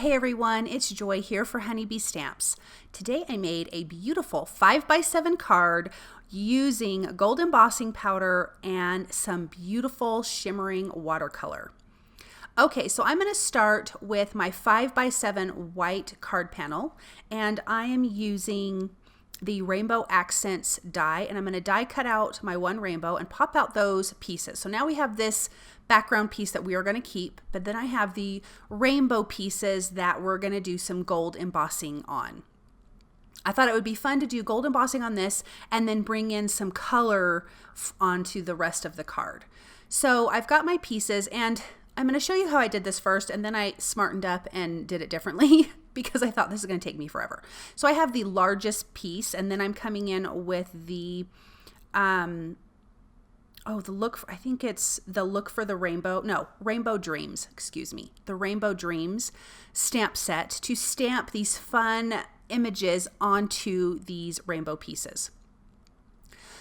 Hey everyone, it's Joy here for Honeybee Stamps. Today I made a beautiful 5x7 card using gold embossing powder and some beautiful shimmering watercolor. Okay, so I'm going to start with my 5x7 white card panel, and I am using the Rainbow Accents die, and I'm going to die cut out my one rainbow and pop out those pieces. So now we have this background piece that we are going to keep, but then I have the rainbow pieces that we're going to do some gold embossing on. I thought it would be fun to do gold embossing on this and then bring in some color onto the rest of the card. So I've got my pieces, and I'm going to show you how I did this first, and then I smartened up and did it differently because I thought this is going to take me forever. So I have the largest piece, and then I'm coming in with the I think it's the Look for the Rainbow, no, Rainbow Dreams, excuse me, the Rainbow Dreams stamp set to stamp these fun images onto these rainbow pieces.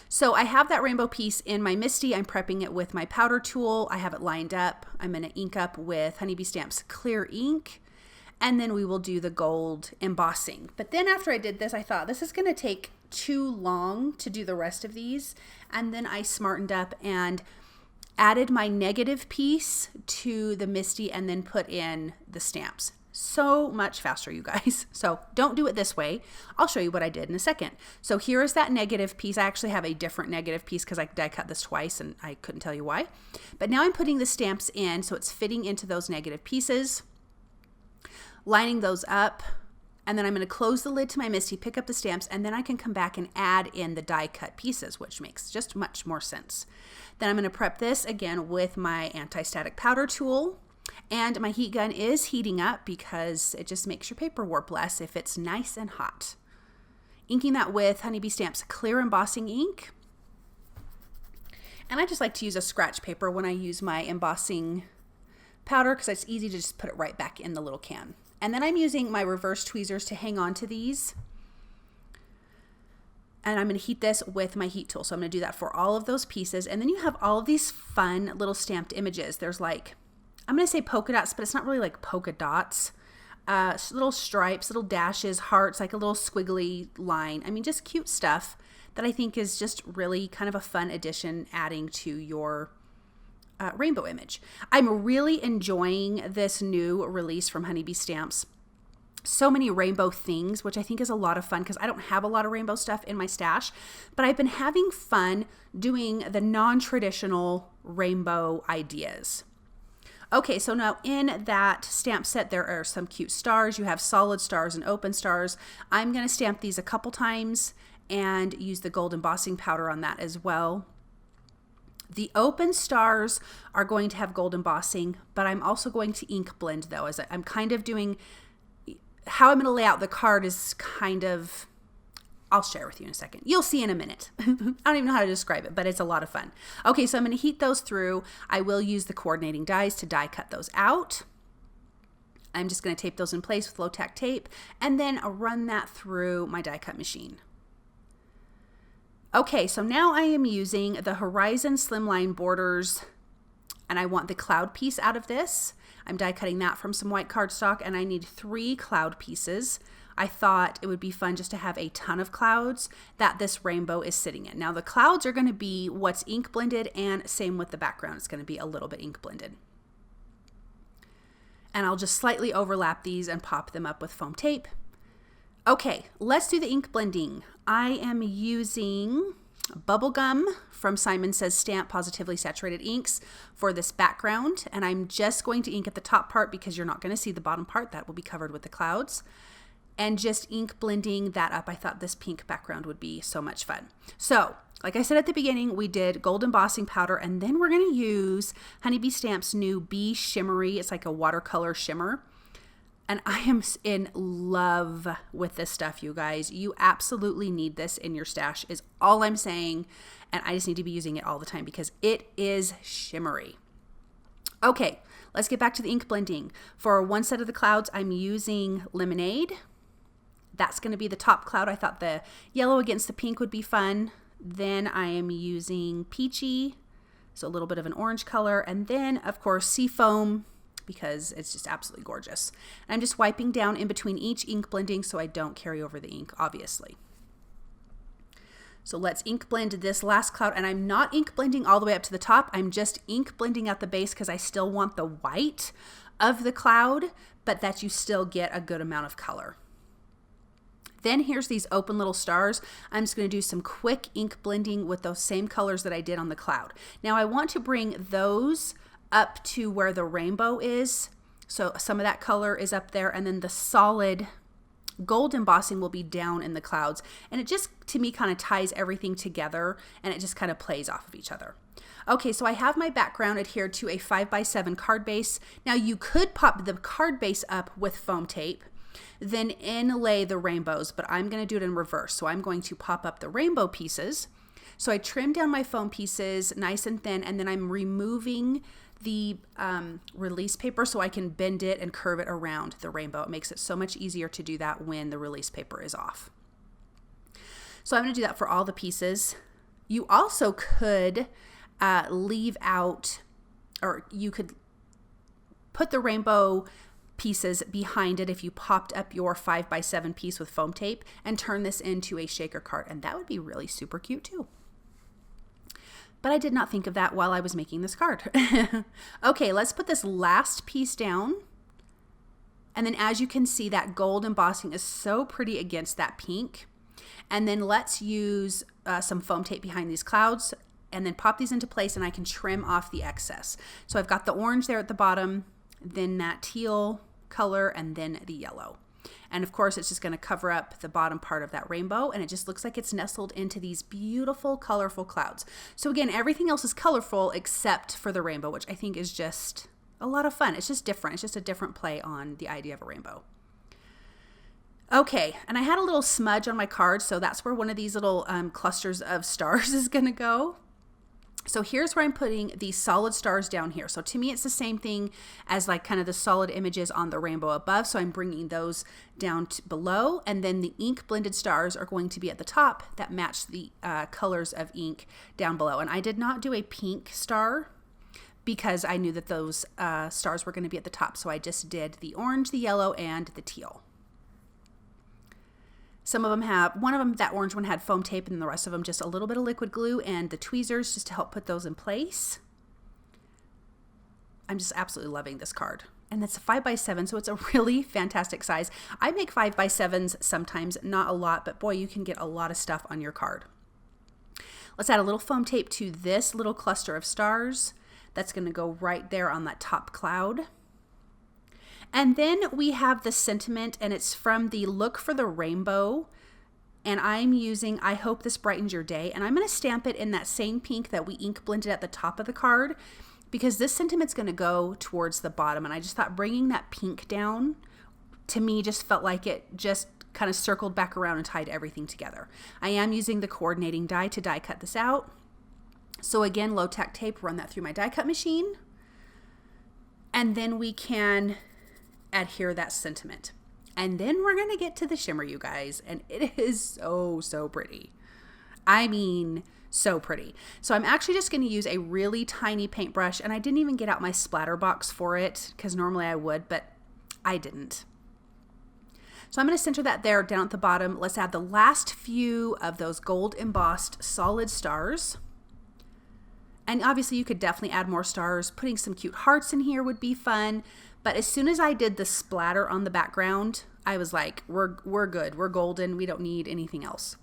So I have that rainbow piece in my MISTI. I'm prepping it with my powder tool. I have it lined up. I'm going to ink up with Honeybee Stamps clear ink, and then we will do the gold embossing. But then after I did this, I thought this is going to take too long to do the rest of these, and then I smartened up and added my negative piece to the MISTI and then put in the stamps. So much faster, you guys. So don't do it this way. I'll show you what I did in a second. So here is that negative piece. I actually have a different negative piece because I die cut this twice and I couldn't tell you why. But now I'm putting the stamps in so it's fitting into those negative pieces, lining those up, and then I'm going to close the lid to my MISTI, pick up the stamps, and then I can come back and add in the die cut pieces, which makes just much more sense. Then I'm going to prep this again with my anti-static powder tool. And my heat gun is heating up because it just makes your paper warp less if it's nice and hot. Inking that with Honeybee Stamps clear embossing ink. And I just like to use a scratch paper when I use my embossing powder because it's easy to just put it right back in the little can. And then I'm using my reverse tweezers to hang on to these. And I'm going to heat this with my heat tool. So I'm going to do that for all of those pieces. And then you have all of these fun little stamped images. There's like, I'm going to say polka dots, but it's not really like polka dots. Little stripes, little dashes, hearts, like a little squiggly line. I mean, just cute stuff that I think is just really kind of a fun addition adding to your rainbow image. I'm really enjoying this new release from Honeybee Stamps. So many rainbow things, which I think is a lot of fun because I don't have a lot of rainbow stuff in my stash, but I've been having fun doing the non-traditional rainbow ideas. Okay, so now in that stamp set, there are some cute stars. You have solid stars and open stars. I'm going to stamp these a couple times and use the gold embossing powder on that as well. The open stars are going to have gold embossing, but I'm also going to ink blend though, as I'm kind of doing, how I'm going to lay out the card is kind of, I'll share with you in a second. You'll see in a minute. I don't even know how to describe it, but it's a lot of fun. Okay, so I'm going to heat those through. I will use the coordinating dies to die cut those out. I'm just going to tape those in place with low tack tape and then run that through my die cut machine. Okay, so now I am using the Horizon Slimline borders, and I want the cloud piece out of this. I'm die cutting that from some white cardstock, and I need 3 cloud pieces. I thought it would be fun just to have a ton of clouds that this rainbow is sitting in. Now the clouds are going to be what's ink blended, and same with the background. It's going to be a little bit ink blended. And I'll just slightly overlap these and pop them up with foam tape. Okay, let's do the ink blending. I am using Bubblegum from Simon Says Stamp Positively Saturated Inks for this background, and I'm just going to ink at the top part because you're not going to see the bottom part. That will be covered with the clouds. And just ink blending that up. I thought this pink background would be so much fun. So, like I said at the beginning, we did gold embossing powder, and then we're going to use Honeybee Stamp's new eShimmery. It's like a watercolor shimmer. And I am in love with this stuff, you guys. You absolutely need this in your stash is all I'm saying. And I just need to be using it all the time because it is shimmery. Okay, let's get back to the ink blending. For one set of the clouds, I'm using Lemonade. That's going to be the top cloud. I thought the yellow against the pink would be fun. Then I am using Peachy, so a little bit of an orange color. And then, of course, Seafoam because it's just absolutely gorgeous. And I'm just wiping down in between each ink blending so I don't carry over the ink, obviously. So let's ink blend this last cloud, and I'm not ink blending all the way up to the top. I'm just ink blending at the base because I still want the white of the cloud, but that you still get a good amount of color. Then here's these open little stars. I'm just going to do some quick ink blending with those same colors that I did on the cloud. Now I want to bring those up to where the rainbow is. So some of that color is up there, and then the solid gold embossing will be down in the clouds. And it just, to me, kind of ties everything together, and it just kind of plays off of each other. Okay, so I have my background adhered to a 5x7 card base. Now you could pop the card base up with foam tape, then inlay the rainbows, but I'm going to do it in reverse. So I'm going to pop up the rainbow pieces. So I trim down my foam pieces nice and thin, and then I'm removing the release paper so I can bend it and curve it around the rainbow. It makes it so much easier to do that when the release paper is off. So I'm going to do that for all the pieces. You also could leave out, or you could put the rainbow pieces behind it if you popped up your 5x7 piece with foam tape and turn this into a shaker card, and that would be really super cute too. But I did not think of that while I was making this card. Okay, let's put this last piece down. And then as you can see, that gold embossing is so pretty against that pink. And then let's use some foam tape behind these clouds and then pop these into place, and I can trim off the excess. So I've got the orange there at the bottom, then that teal color, and then the yellow. And of course, it's just going to cover up the bottom part of that rainbow, and it just looks like it's nestled into these beautiful, colorful clouds. So again, everything else is colorful except for the rainbow, which I think is just a lot of fun. It's just different. It's just a different play on the idea of a rainbow. Okay, and I had a little smudge on my card, so that's where one of these little clusters of stars is going to go. So here's where I'm putting these solid stars down here. So to me, it's the same thing as like kind of the solid images on the rainbow above. So I'm bringing those down below, and then the ink blended stars are going to be at the top that match the colors of ink down below. And I did not do a pink star because I knew that those stars were going to be at the top. So I just did the orange, the yellow, and the teal. Some of them have, one of them, that orange one had foam tape, and the rest of them just a little bit of liquid glue and the tweezers just to help put those in place. I'm just absolutely loving this card. And it's a 5x7, so it's a really fantastic size. I make 5x7s sometimes, not a lot, but boy, you can get a lot of stuff on your card. Let's add a little foam tape to this little cluster of stars. That's going to go right there on that top cloud. And then we have the sentiment, and it's from the Look for the Rainbow. And I'm using I Hope This Brightens Your Day. And I'm going to stamp it in that same pink that we ink blended at the top of the card, because this sentiment's going to go towards the bottom. And I just thought bringing that pink down, to me, just felt like it just kind of circled back around and tied everything together. I am using the coordinating die to die cut this out. So again, low tack tape, run that through my die cut machine. And then we can adhere that sentiment. And then we're going to get to the shimmer, you guys. And it is so, so pretty. I mean, so pretty. So I'm actually just going to use a really tiny paintbrush, and I didn't even get out my splatter box for it because normally I would, but I didn't. So I'm going to center that there down at the bottom. Let's add the last few of those gold embossed solid stars. And obviously you could definitely add more stars. Putting some cute hearts in here would be fun. But as soon as I did the splatter on the background, I was like, we're good. We're golden. We don't need anything else.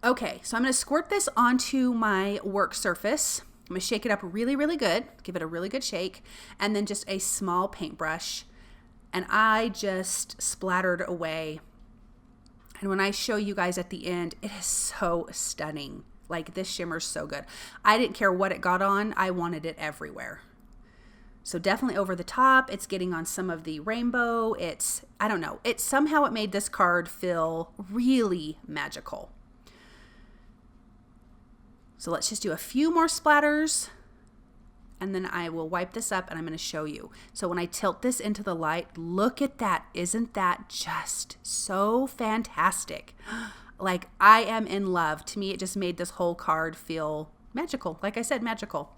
Okay, so I'm going to squirt this onto my work surface. I'm going to shake it up really, really good. Give it a really good shake. And then just a small paintbrush. And I just splattered away. And when I show you guys at the end, it is so stunning. Like, this shimmer's so good. I didn't care what it got on. I wanted it everywhere. So definitely over the top. It's getting on some of the rainbow. It's, I don't know. It somehow it made this card feel really magical. So let's just do a few more splatters. And then I will wipe this up and I'm going to show you. So when I tilt this into the light, look at that. Isn't that just so fantastic? Like, I am in love. To me, it just made this whole card feel magical. Like I said, magical.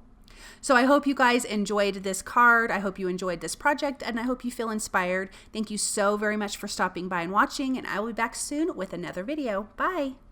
So I hope you guys enjoyed this card. I hope you enjoyed this project, and I hope you feel inspired. Thank you so very much for stopping by and watching, and I will be back soon with another video. Bye.